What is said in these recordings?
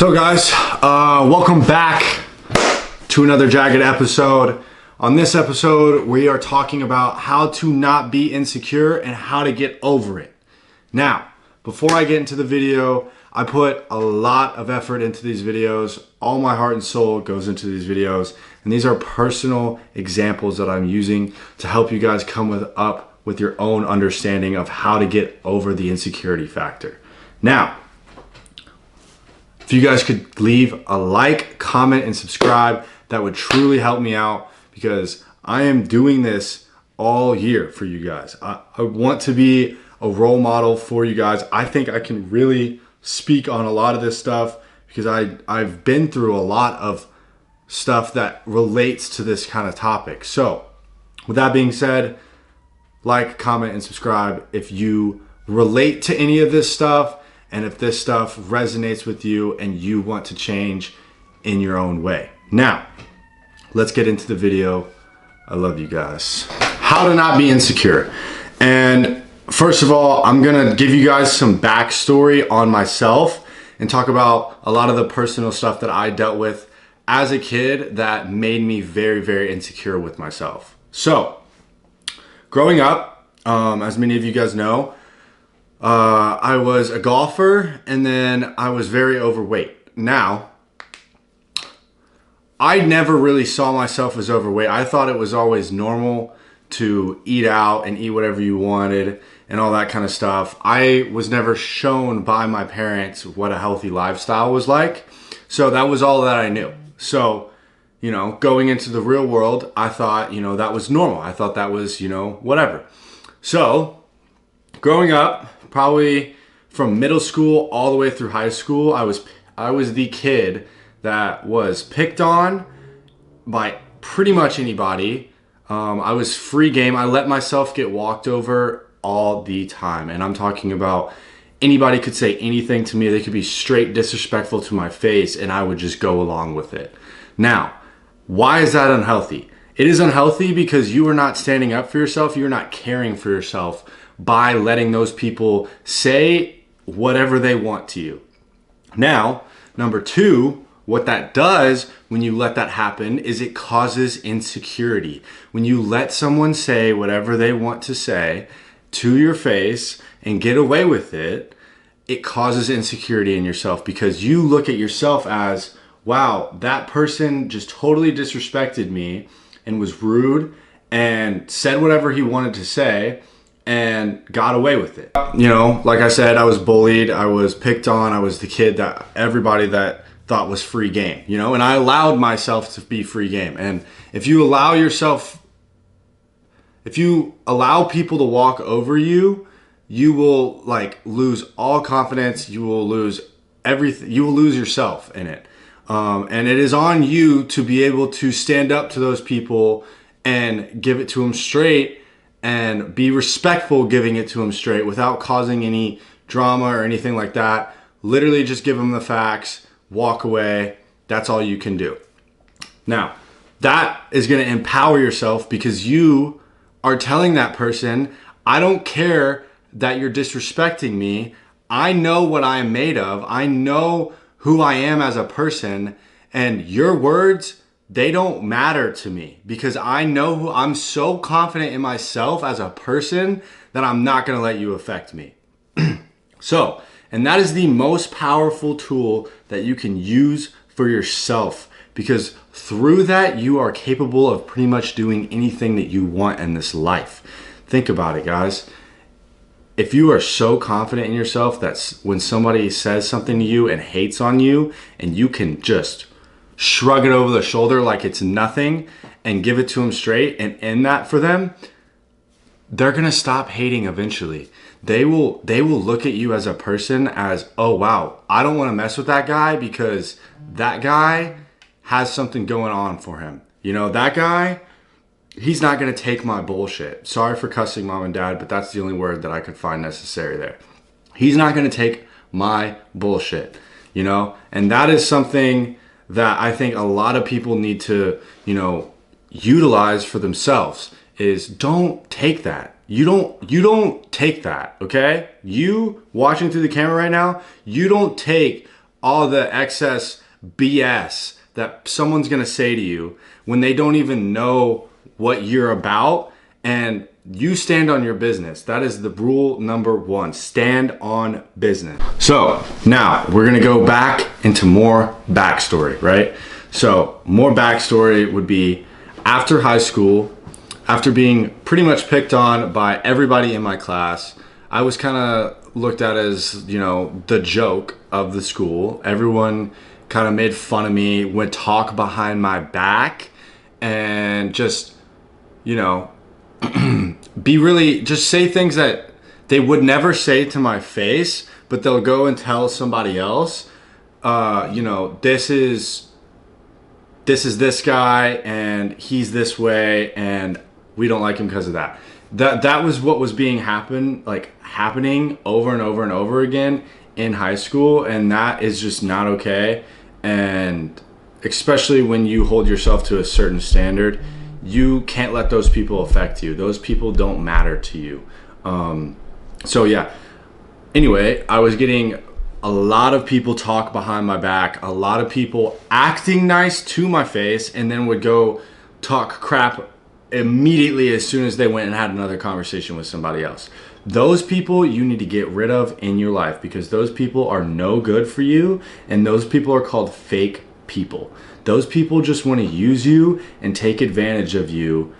So guys, welcome back to another Jagged episode. On this episode, we are talking about how to not be insecure and how to get over it. Now, before I get into the video, I put a lot of effort into these videos. All my heart and soul goes into these videos. And these are personal examples that I'm using to help you guys come up with your own understanding of how to get over the insecurity factor. Now, if you guys could leave a like, comment, and subscribe, that would truly help me out because I am doing this all year for you guys. I want to be a role model for you guys. I think I can really speak on a lot of this stuff because I've been through a lot of stuff that relates to this kind of topic. So with that being said, like, comment, and subscribe if you relate to any of this stuff and if this stuff resonates with you and you want to change in your own way. Now, let's get into the video. I love you guys. How to not be insecure. And first of all, I'm gonna give you guys some backstory on myself and talk about a lot of the personal stuff that I dealt with as a kid that made me very, very insecure with myself. So, growing up, as many of you guys know, I was a golfer and then I was very overweight. Now, I never really saw myself as overweight. I thought it was always normal to eat out and eat whatever you wanted and all that kind of stuff. I was never shown by my parents what a healthy lifestyle was like. So that was all that I knew. So, you know, going into the real world, I thought, you know, that was normal. I thought that was, you know, whatever. So, growing up, probably from middle school all the way through high school, I was the kid that was picked on by pretty much anybody. I was free game. I let myself get walked over all the time. And I'm talking about anybody could say anything to me. They could be straight disrespectful to my face and I would just go along with it. Now, why is that unhealthy? It is unhealthy because you are not standing up for yourself. You're not caring for yourself by letting those people say whatever they want to you. Now, number two, what that does when you let that happen is it causes insecurity. When you let someone say whatever they want to say to your face and get away with it, it causes insecurity in yourself because you look at yourself as, wow, that person just totally disrespected me and was rude and said whatever he wanted to say and got away with it. You know, like I said, I was bullied, I was picked on, I was the kid that everybody that thought was free game, you know, and I allowed myself to be free game. And if you allow people to walk over you, you will like lose all confidence, you will lose everything, you will lose yourself in it. And it is on you to be able to stand up to those people and give it to them straight and be respectful giving it to them straight without causing any drama or anything like that. Literally just give them the facts, walk away. That's all you can do. Now, that is going to empower yourself because you are telling that person, I don't care that you're disrespecting me. I know what I am made of. I know who I am as a person, and your words, they don't matter to me because I know who I'm so confident in myself as a person that I'm not going to let you affect me. So, and that is the most powerful tool that you can use for yourself because through that, you are capable of pretty much doing anything that you want in this life. Think about it, guys. If you are so confident in yourself that when somebody says something to you and hates on you and you can just shrug it over the shoulder like it's nothing and give it to them straight and end that for them, they're going to stop hating eventually. They will look at you as a person as, oh wow, I don't want to mess with that guy because that guy has something going on for him. You know, that guy, he's not going to take my bullshit. Sorry for cussing mom and dad, but that's the only word that I could find necessary there. He's not going to take my bullshit, you know? And that is something that I think a lot of people need to, you know, utilize for themselves is don't take that. You don't take that, okay? You watching through the camera right now, you don't take all the excess BS that someone's going to say to you when they don't even know what you're about, and you stand on your business. That is the rule number one. Stand on business. So now we're going to go back into more backstory, right? So more backstory would be after high school, after being pretty much picked on by everybody in my class, I was kind of looked at as, you know, the joke of the school. Everyone kind of made fun of me, would talk behind my back, and just, you know, be really, just say things that they would never say to my face, but they'll go and tell somebody else, you know, this is this guy and he's this way and we don't like him because of that. That was what was being happening over and over and over again in high school, and that is just not okay. And especially when you hold yourself to a certain standard, you can't let those people affect you. Those people don't matter to you. So yeah, anyway, I was getting a lot of people talk behind my back, a lot of people acting nice to my face, and then would go talk crap immediately as soon as they went and had another conversation with somebody else. Those people you need to get rid of in your life, because those people are no good for you, and those people are called fake people. Those people just want to use you and take advantage of you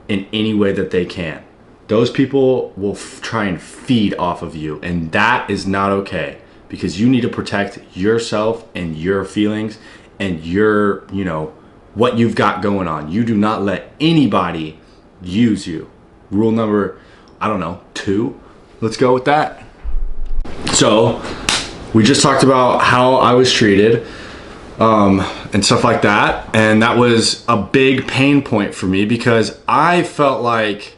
in any way that they can. Those people will try and feed off of you, and that is not okay, because you need to protect yourself and your feelings and your, you know, what you've got going on. You do not let anybody use you. Rule number, I don't know, 2. Let's go with that. So we just talked about how I was treated, and stuff like that. And that was a big pain point for me, because I felt like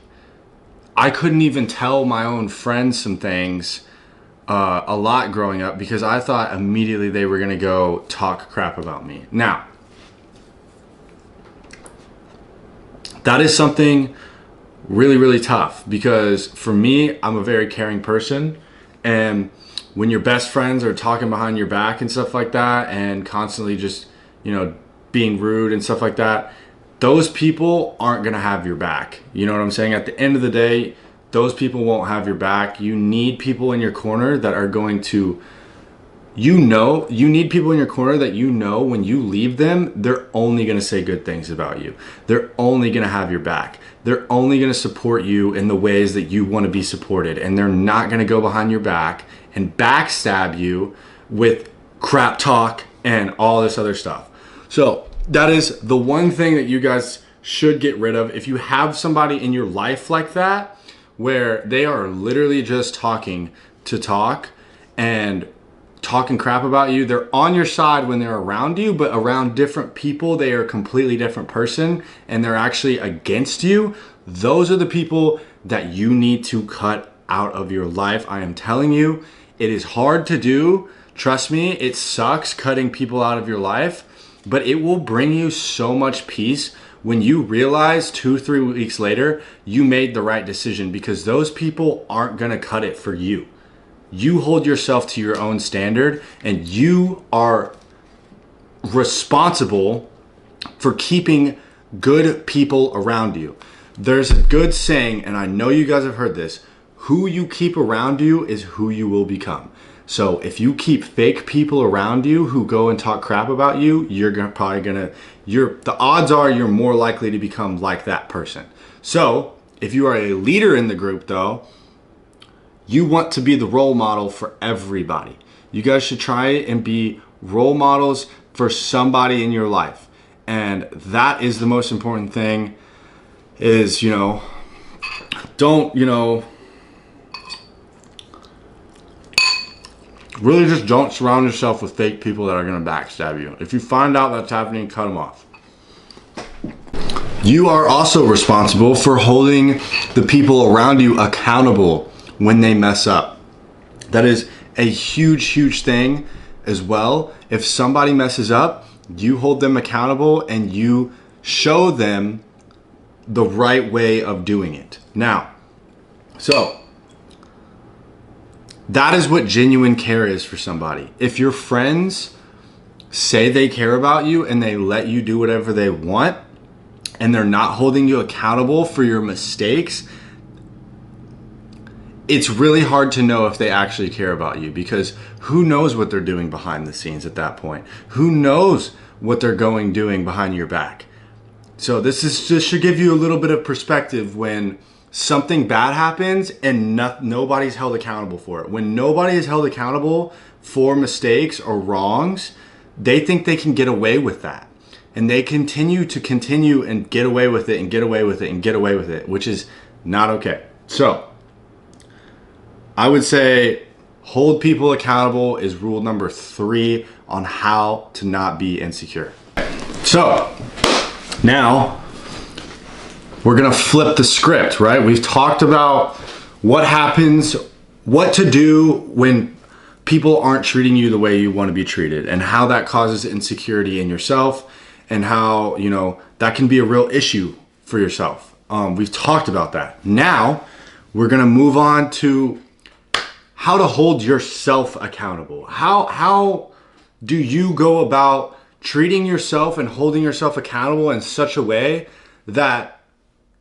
I couldn't even tell my own friends some things a lot growing up, because I thought immediately they were going to go talk crap about me. Now, that is something really, really tough, because for me, I'm a very caring person, and when your best friends are talking behind your back and stuff like that, and constantly just, you know, being rude and stuff like that, those people aren't going to have your back. You know what I'm saying? At the end of the day, those people won't have your back. You need people in your corner that are going to, you need people in your corner that, you know, when you leave them, they're only going to say good things about you. They're only going to have your back. They're only going to support you in the ways that you want to be supported. And they're not going to go behind your back and backstab you with crap talk and all this other stuff. So that is the one thing that you guys should get rid of. If you have somebody in your life like that, where they are literally just talking to talk and talking crap about you, they're on your side when they're around you, but around different people, they are a completely different person and they're actually against you. Those are the people that you need to cut out of your life. I am telling you, it is hard to do. Trust me, it sucks cutting people out of your life, but it will bring you so much peace when you realize 2-3 weeks later, you made the right decision, because those people aren't going to cut it for you. You hold yourself to your own standard, and you are responsible for keeping good people around you. There's a good saying, and I know you guys have heard this: who you keep around you is who you will become. So if you keep fake people around you who go and talk crap about you, the odds are you're more likely to become like that person. So if you are a leader in the group though, you want to be the role model for everybody. You guys should try and be role models for somebody in your life. And that is the most important thing, is, you know, really just don't surround yourself with fake people that are going to backstab you. If you find out that's happening, cut them off. You are also responsible for holding the people around you accountable when they mess up. That is a huge, huge thing as well. If somebody messes up, you hold them accountable and you show them the right way of doing it. Now, so That is what genuine care is for somebody. If your friends say they care about you and they let you do whatever they want and they're not holding you accountable for your mistakes, it's really hard to know if they actually care about you, because who knows what they're doing behind the scenes at that point? Who knows what they're doing behind your back? So this should give you a little bit of perspective when something bad happens and nobody's held accountable for it. When nobody is held accountable for mistakes or wrongs, they think they can get away with that. And they continue and get away with it and get away with it and get away with it, which is not okay. So I would say hold people accountable is rule number 3 on how to not be insecure. So now we're gonna flip the script, right? We've talked about what happens, what to do when people aren't treating you the way you want to be treated, and how that causes insecurity in yourself, and how, you know, that can be a real issue for yourself. We've talked about that. Now we're gonna move on to how to hold yourself accountable. How do you go about treating yourself and holding yourself accountable in such a way that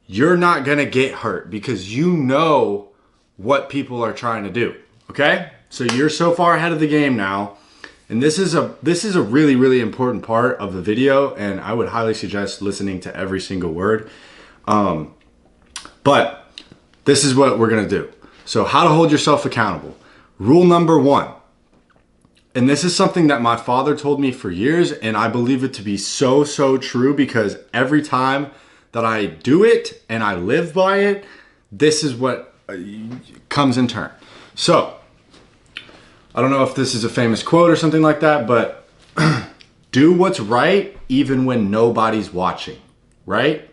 you're not gonna get hurt because you know what people are trying to do, okay? So you're so far ahead of the game now, and this is a really, really important part of the video, and I would highly suggest listening to every single word. But this is what we're gonna do. So how to hold yourself accountable. Rule number 1, and this is something that my father told me for years, and I believe it to be so, so true, because every time that I do it and I live by it, this is what comes in turn. So I don't know if this is a famous quote or something like that, but do what's right even when nobody's watching, right?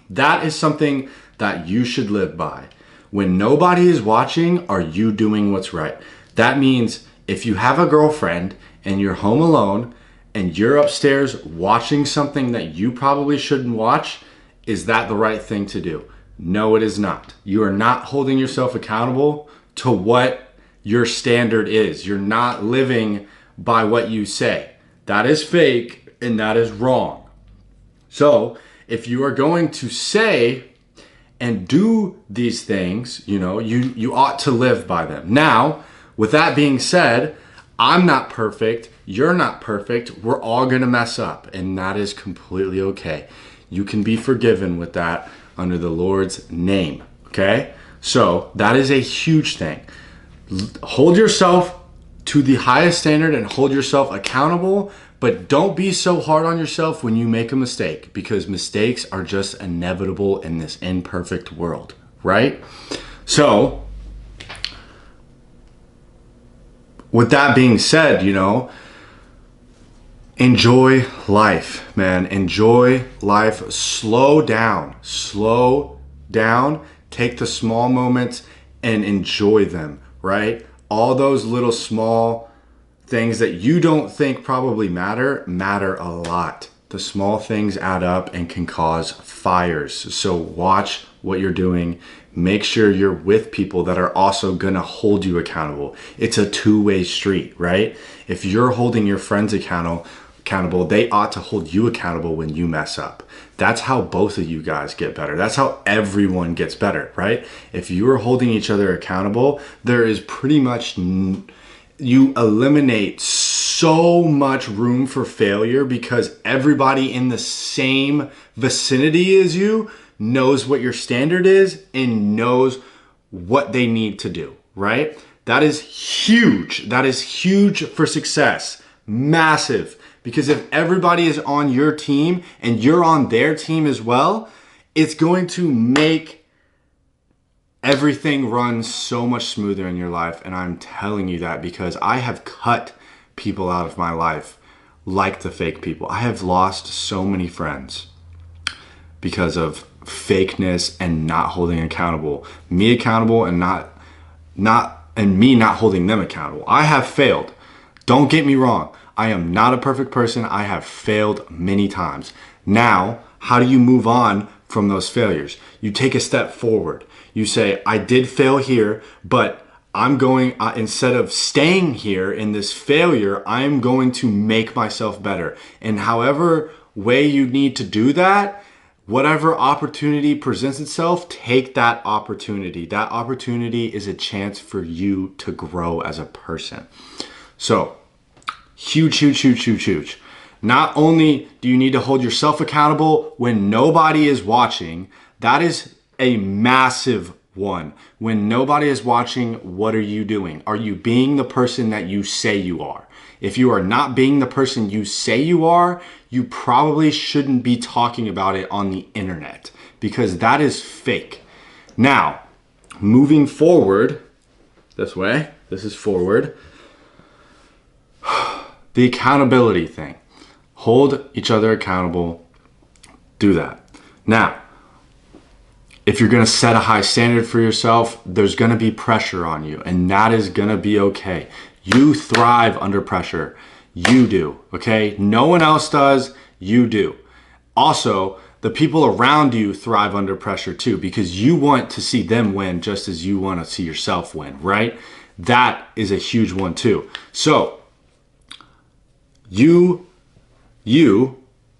That is something that you should live by. When nobody is watching, are you doing what's right? That means if you have a girlfriend and you're home alone and you're upstairs watching something that you probably shouldn't watch, is that the right thing to do? No, it is not. You are not holding yourself accountable to what your standard is. You're not living by what you say. That is fake and that is wrong. So if you are going to say and do these things, you know, you ought to live by them. Now, with that being said, I'm not perfect. You're not perfect. We're all going to mess up, and that is completely okay. You can be forgiven with that under the Lord's name, okay? So that is a huge thing. Hold yourself to the highest standard and hold yourself accountable, but don't be so hard on yourself when you make a mistake, because mistakes are just inevitable in this imperfect world, right? So with that being said, you know, enjoy life, man. Enjoy life. Slow down. Take the small moments and enjoy them, right? All those little small things that you don't think probably matter a lot. The small things add up and can cause fires. So watch what you're doing. Make sure you're with people that are also gonna hold you accountable. It's a two-way street, right? If you're holding your friends accountable, they ought to hold you accountable when you mess up. That's how both of you guys get better. That's how everyone gets better, right? If you are holding each other accountable, there is pretty much, you eliminate so much room for failure, because everybody in the same vicinity as you knows what your standard is and knows what they need to do, right? That is huge. That is huge for success. Massive. Because if everybody is on your team and you're on their team as well, it's going to make everything run so much smoother in your life. And I'm telling you that because I have cut people out of my life like the fake people. I have lost so many friends because of fakeness and not holding accountable. Me accountable and me not holding them accountable. I have failed. Don't get me wrong. I am not a perfect person. I have failed many times. Now, how do you move on from those failures? You take a step forward. You say, I did fail here, but instead of staying here in this failure, I'm going to make myself better. And however way you need to do that, whatever opportunity presents itself, take that opportunity. That opportunity is a chance for you to grow as a person. So, huge. Not only do you need to hold yourself accountable when nobody is watching, that is a massive one. When nobody is watching, what are you doing? Are you being the person that you say you are? If you are not being the person you say you are, you probably shouldn't be talking about it on the internet, because that is fake. Now, moving forward, this way, this is forward. The accountability thing. Hold each other accountable. Do that. Now, if you're going to set a high standard for yourself, there's going to be pressure on you, and that is going to be okay. You thrive under pressure. You do, okay? No one else does. You do. Also, the people around you thrive under pressure too, because you want to see them win just as you want to see yourself win, right? That is a huge one too. So, you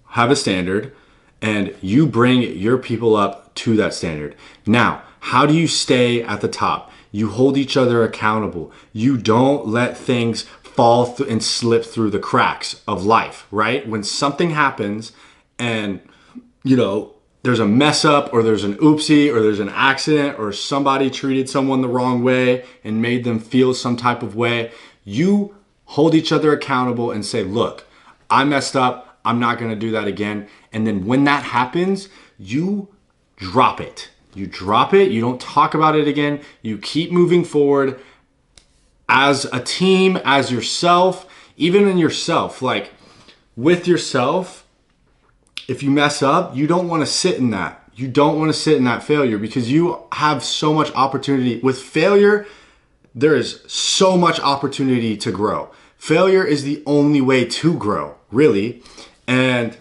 have a standard, and you bring your people up to that standard. Now, how do you stay at the top? You hold each other accountable. You don't let things fall and slip through the cracks of life, right? When something happens and, there's a mess up, or there's an oopsie, or there's an accident, or somebody treated someone the wrong way and made them feel some type of way, you hold each other accountable and say, look, I messed up. I'm not going to do that again. And then when that happens, you drop it. You drop it. You don't talk about it again. You keep moving forward as a team, as yourself, even in yourself. Like with yourself, if you mess up, you don't want to sit in that. You don't want to sit in that failure, because you have so much opportunity. With failure, there is so much opportunity to grow. Failure is the only way to grow, really. And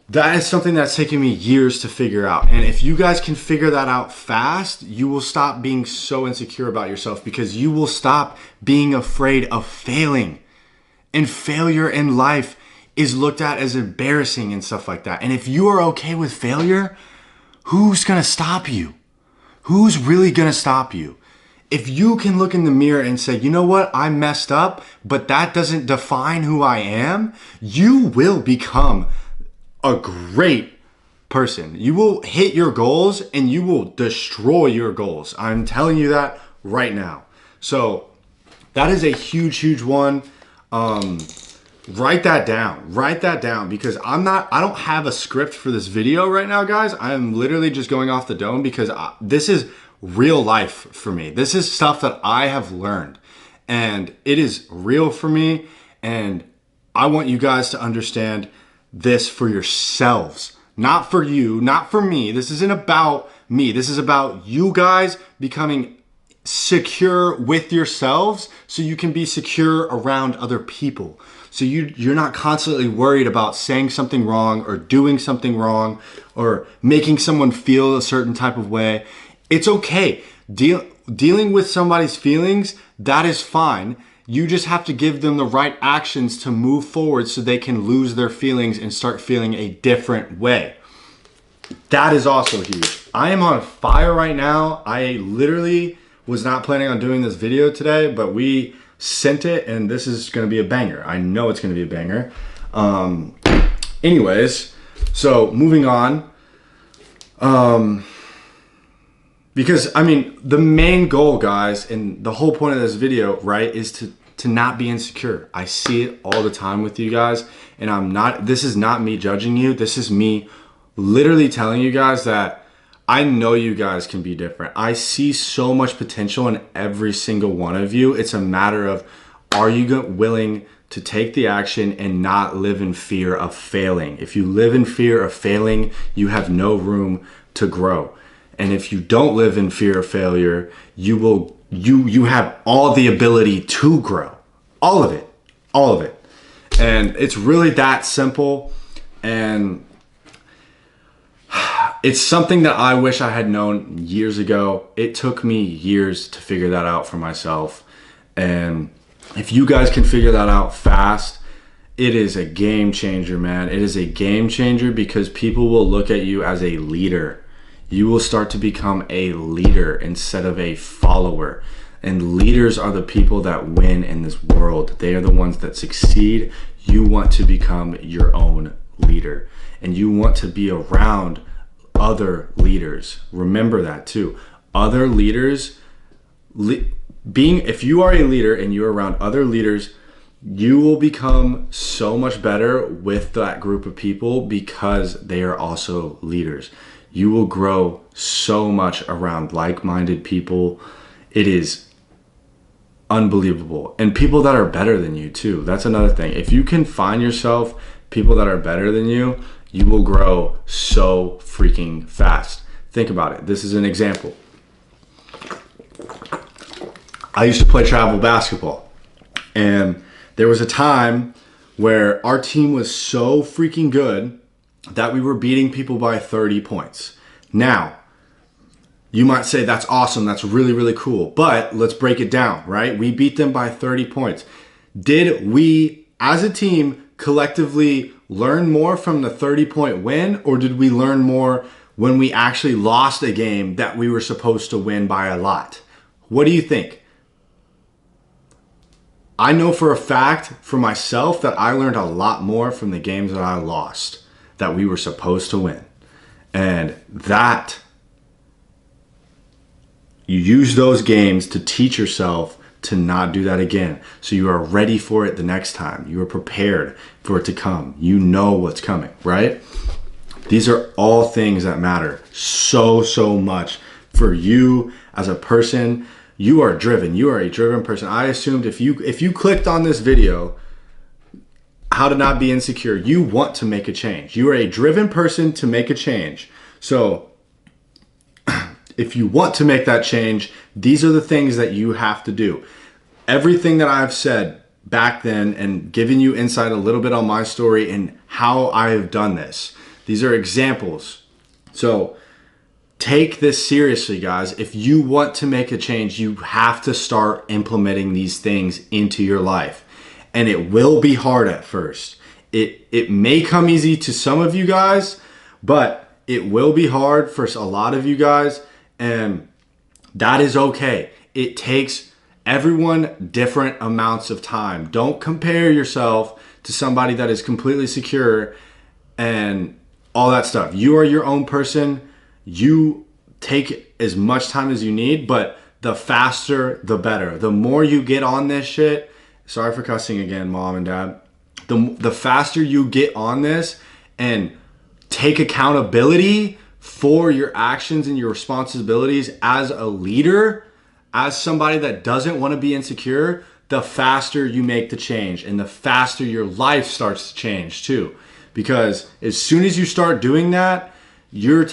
that is something that's taken me years to figure out. And if you guys can figure that out fast, you will stop being so insecure about yourself, because you will stop being afraid of failing. And failure in life is looked at as embarrassing and stuff like that. And if you are okay with failure, who's going to stop you? Who's really going to stop you? If you can look in the mirror and say, you know what, I messed up, but that doesn't define who I am, you will become a great person. You will hit your goals and you will destroy your goals. I'm telling you that right now. So that is a huge one. Write that down, because I don't have a script for this video right now, guys. I'm literally just going off the dome, because this is real life for me. This is stuff that I have learned, and it is real for me. And I want you guys to understand this for yourselves, not for you, not for me. This isn't about me. This is about you guys becoming secure with yourselves, so you can be secure around other people. So you're not constantly worried about saying something wrong, or doing something wrong, or making someone feel a certain type of way. It's okay. Dealing with somebody's feelings, that is fine. You just have to give them the right actions to move forward, so they can lose their feelings and start feeling a different way. That is also huge. I am on fire right now. I literally was not planning on doing this video today, but we sent it, and this is going to be a banger. I know it's going to be a banger. Anyways, so moving on. Because, the main goal, guys, and the whole point of this video, right, is to not be insecure. I see it all the time with you guys, and this is not me judging you. This is me literally telling you guys that I know you guys can be different. I see so much potential in every single one of you. It's a matter of, are you willing to take the action and not live in fear of failing? If you live in fear of failing, you have no room to grow. And if you don't live in fear of failure, you have all the ability to grow. All of it. And it's really that simple. And it's something that I wish I had known years ago. It took me years to figure that out for myself. And if you guys can figure that out fast, it is a game changer, man. It is a game changer because people will look at you as a leader. You will start to become a leader instead of a follower. And leaders are the people that win in this world. They are the ones that succeed. You want to become your own leader. And you want to be around other leaders. Remember that too. Other leaders, if you are a leader and you're around other leaders, you will become so much better with that group of people because they are also leaders. You will grow so much around like-minded people. It is unbelievable. And people that are better than you too. That's another thing. If you can find yourself people that are better than you, you will grow so freaking fast. Think about it. This is an example. I used to play travel basketball, and there was a time where our team was so freaking good that we were beating people by 30 points. Now, you might say that's awesome. That's really, really cool. But let's break it down, right? We beat them by 30 points. Did we, as a team, collectively learn more from the 30-point win, or did we learn more when we actually lost a game that we were supposed to win by a lot? What do you think? I know for a fact for myself that I learned a lot more from the games that I lost that we were supposed to win. And that you use those games to teach yourself to not do that again. So you are ready for it the next time. You are prepared for it to come. You know what's coming, right? These are all things that matter so, so much for you as a person. You are driven. You are a driven person. I assumed if you clicked on this video, how to not be insecure, you want to make a change. You are a driven person to make a change. So if you want to make that change, these are the things that you have to do. Everything that I've said back then and given you insight a little bit on my story and how I have done this. These are examples. So take this seriously, guys. If you want to make a change, you have to start implementing these things into your life. And it will be hard at first. It may come easy to some of you guys, but it will be hard for a lot of you guys. And that is okay. It takes everyone different amounts of time. Don't compare yourself to somebody that is completely secure and all that stuff. You are your own person. You take as much time as you need, but the faster, the better. The more you get on this shit, sorry for cussing again, mom and dad. The faster you get on this and take accountability for your actions and your responsibilities as a leader, as somebody that doesn't want to be insecure, the faster you make the change and the faster your life starts to change too. Because as soon as you start doing that, you're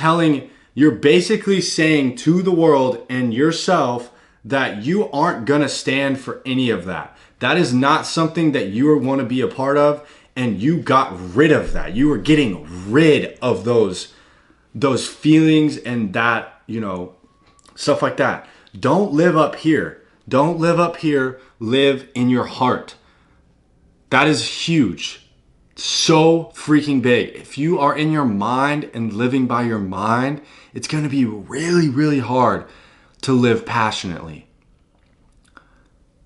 basically saying to the world and yourself that you aren't gonna stand for any of that. That is not something that you want to be a part of, and you got rid of that. You were getting rid of those feelings and that, stuff like that. Don't live up here. Don't live up here. Live in your heart. That is huge. So freaking big. If you are in your mind and living by your mind, it's going to be really, really hard to live passionately.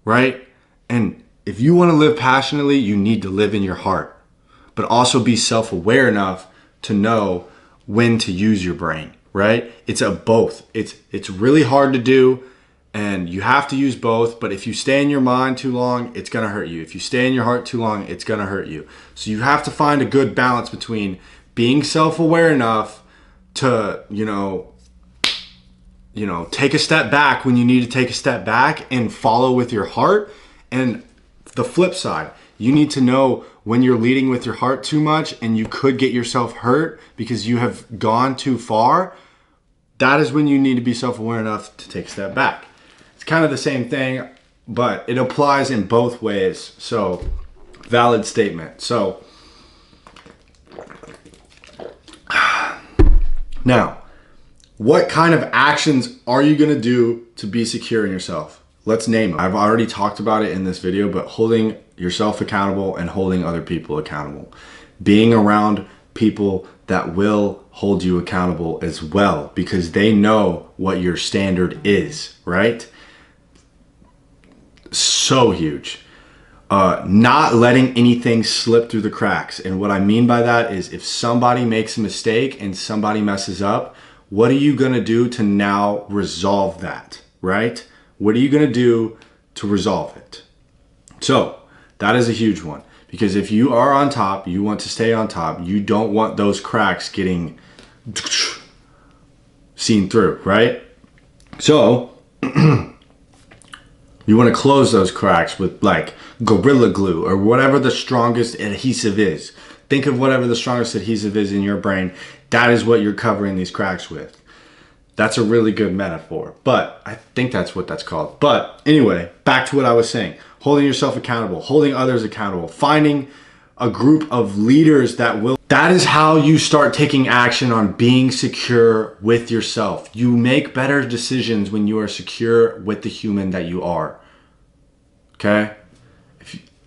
Right? And if you want to live passionately, you need to live in your heart, but also be self-aware enough to know when to use your brain, right? It's a both. It's really hard to do, and you have to use both, but if you stay in your mind too long, it's going to hurt you. If you stay in your heart too long, it's going to hurt you. So you have to find a good balance between being self-aware enough to, take a step back when you need to take a step back and follow with your heart. And the flip side, you need to know when you're leading with your heart too much and you could get yourself hurt because you have gone too far. That is when you need to be self-aware enough to take a step back. It's kind of the same thing, but it applies in both ways. So, valid statement. So, Now, what kind of actions are you going to do to be secure in yourself? Let's name them. I've already talked about it in this video, but holding yourself accountable and holding other people accountable. Being around people that will hold you accountable as well, because they know what your standard is, right? So huge. Not letting anything slip through the cracks. And what I mean by that is, if somebody makes a mistake and somebody messes up, what are you going to do to now resolve that, right? What are you going to do to resolve it? So that is a huge one, because if you are on top, you want to stay on top. You don't want those cracks getting seen through, right? So you want to close those cracks with like Gorilla Glue or whatever the strongest adhesive is. Think of whatever the strongest adhesive is in your brain. That is what you're covering these cracks with. That's a really good metaphor, but I think that's what that's called. But anyway, back to what I was saying. Holding yourself accountable, holding others accountable, finding a group of leaders that will. That is how you start taking action on being secure with yourself. You make better decisions when you are secure with the human that you are. Okay?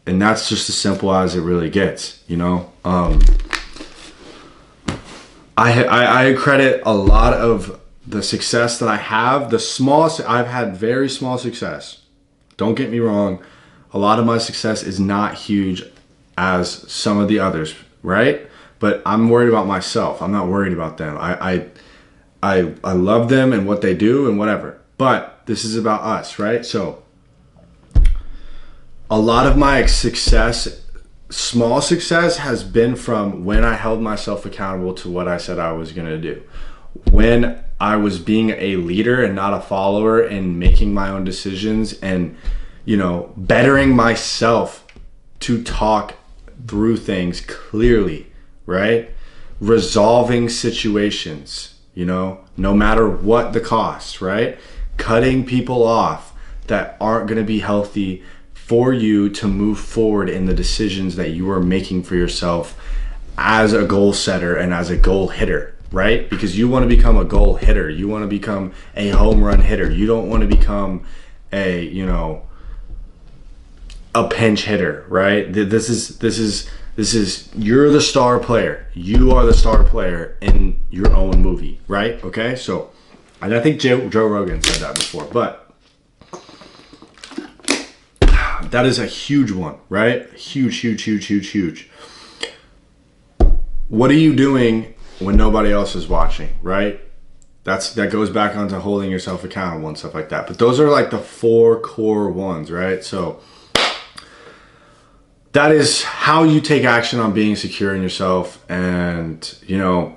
And that's just as simple as it really gets, you know? I credit a lot of the success that I have. I've had very small success. Don't get me wrong. A lot of my success is not huge as some of the others, right? But I'm worried about myself. I'm not worried about them. I love them and what they do and whatever. But this is about us, right? So a lot of my success, small success, has been from when I held myself accountable to what I said I was going to do. When I was being a leader and not a follower, and making my own decisions and, you know, bettering myself to talk through things clearly, right? Resolving situations, you know, no matter what the cost, right? Cutting people off that aren't going to be healthy for you to move forward in the decisions that you are making for yourself as a goal setter and as a goal hitter, right? Because you want to become a goal hitter. You want to become a home run hitter. You don't want to become a, you know, a pinch hitter, right? This is you're the star player. You are the star player in your own movie, right? Okay, so, and I think Joe Rogan said that before, but that is a huge one, right? Huge. What are you doing when nobody else is watching, right? That goes back onto holding yourself accountable and stuff like that. But those are like the 4 core ones, right? So that is how you take action on being secure in yourself. And, you know,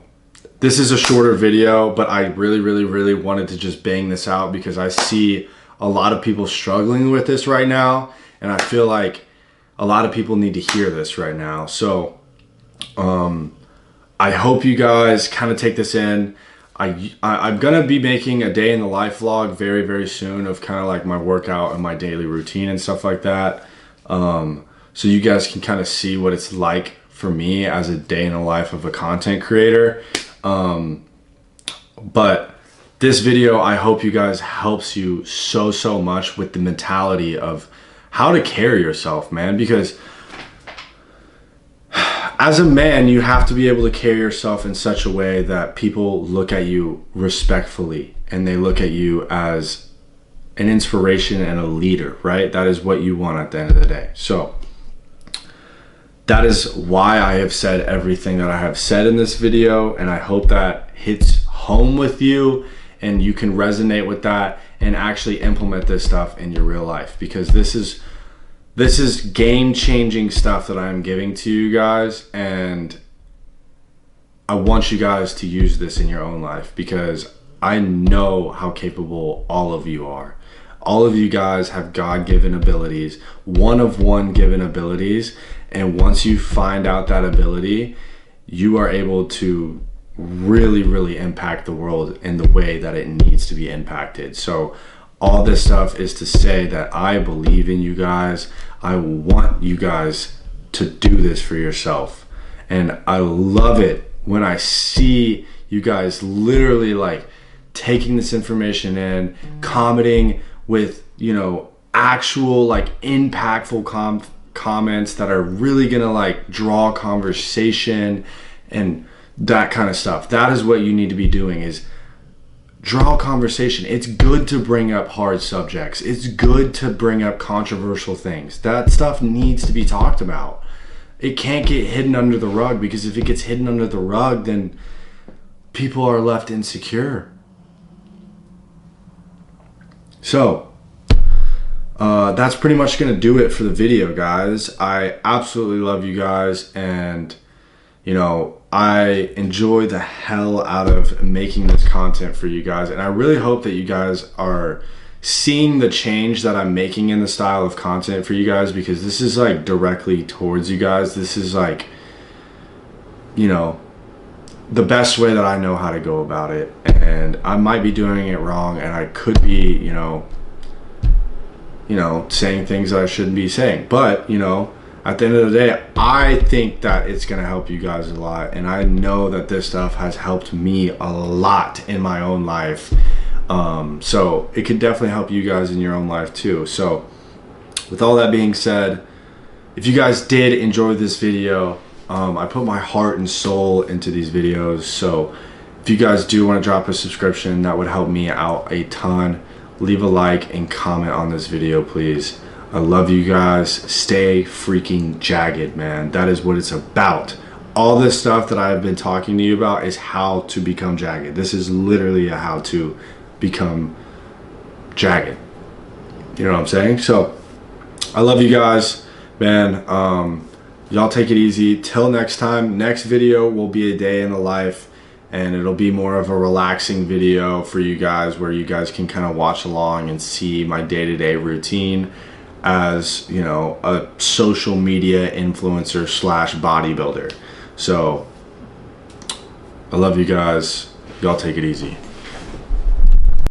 this is a shorter video, but I really wanted to just bang this out because I see a lot of people struggling with this right now. And I feel like a lot of people need to hear this right now. So I hope you guys kind of take this in. I'm going to be making a day in the life vlog very soon of kind of like my workout and my daily routine and stuff like that. So you guys can kind of see what it's like for me as a day in the life of a content creator. But this video, I hope you guys helps you so much with the mentality of how to carry yourself, man, because as a man, you have to be able to carry yourself in such a way that people look at you respectfully and they look at you as an inspiration and a leader, right? That is what you want at the end of the day. So that is why I have said everything that I have said in this video, and I hope that hits home with you and you can resonate with that and actually implement this stuff in your real life, because this is game-changing stuff that I'm giving to you guys, and I want you guys to use this in your own life because I know how capable all of you are. All of you guys have God-given abilities, one of one given abilities, and once you find out that ability, you are able to really impact the world in the way that it needs to be impacted. So all this stuff is to say that I believe in you guys. I want you guys to do this for yourself. And I love it when I see you guys literally like taking this information in, commenting with, you know, actual like impactful comments that are really gonna like draw conversation and that kind of stuff. That is what you need to be doing, is draw conversation. It's good to bring up hard subjects. It's good to bring up controversial things. That stuff needs to be talked about. It can't get hidden under the rug, because if it gets hidden under the rug, then people are left insecure. So that's pretty much gonna do it for the video, guys. I absolutely love you guys, and you know, I enjoy the hell out of making this content for you guys, and I really hope that you guys are seeing the change that I'm making in the style of content for you guys, because this is like directly towards you guys. This is like, you know, the best way that I know how to go about it, and I might be doing it wrong, and I could be, you know, saying things that I shouldn't be saying, but you know, at the end of the day, I think that it's going to help you guys a lot, and I know that this stuff has helped me a lot in my own life, so it could definitely help you guys in your own life too. So with all that being said, if you guys did enjoy this video, I put my heart and soul into these videos, so if you guys do want to drop a subscription, that would help me out a ton. Leave a like and comment on this video, please. I love you guys. Stay freaking jagged, man. That is what it's about. All this stuff that I've been talking to you about is how to become jagged. This is literally a how to become jagged. You know what I'm saying? So I love you guys, man. Y'all take it easy. Till next time. Next video will be a day in the life, and it'll be more of a relaxing video for you guys, where you guys can kind of watch along and see my day-to-day routine as, you know, a social media influencer slash bodybuilder. So I love you guys. Y'all take it easy.